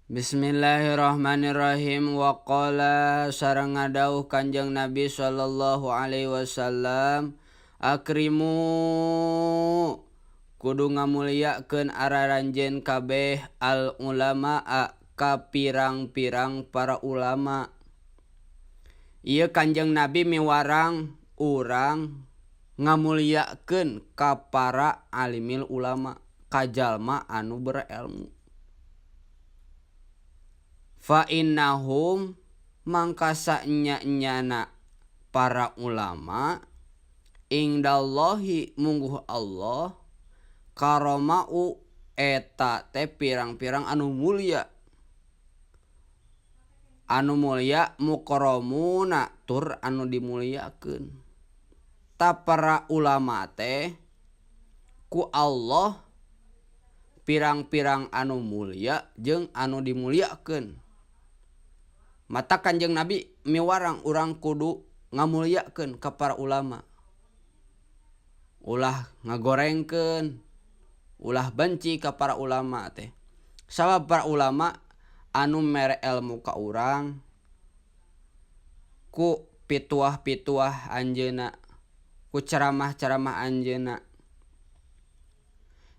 Bismillahirrahmanirrahim. Wa qala sareng ngadauh Kanjeng Nabi sallallahu alaihi wasallam, akrimu kudu ngamuliakeun araranjeun kabeh al ulama ka pirang-pirang para ulama. Ieu Kanjeng Nabi miwarang urang ngamuliakeun ka para alimil ulama, ka jalma anu berilmu. Fa innahum mangkasa nya-nyana para ulama ingdallahi mungguh Allah karomau eta teh pirang-pirang anu mulia mukarramuna tur anu dimuliakeun. Ta para ulama teh ku Allah pirang-pirang anu mulia jeung anu dimuliakeun. Mata Kanjeng Nabi miwarang urang kudu ngamuliakeun ka para ulama. Ulah ngagorengkeun, ulah benci ka para ulama teh. Sabab para ulama anu mere ilmu ka urang ku pituah-pituah anjeunna, ku ceramah-ceramah anjeunna.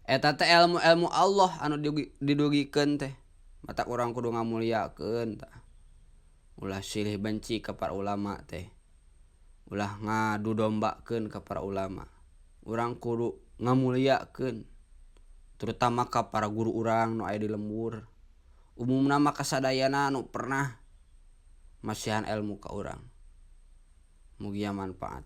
Eta teh ilmu-ilmu Allah anu didugikeun teh. Mata urang kudu ngamuliakeun tah. Ulah silih benci ka para ulama teh. Ulah ngadu dombakeun ka para ulama. Urang kudu ngamuliakeun terutama ka para guru urang nu aya di lembur. Umumna mah kasadayana nu pernah masihan ilmu ka urang. Mugia manfaat.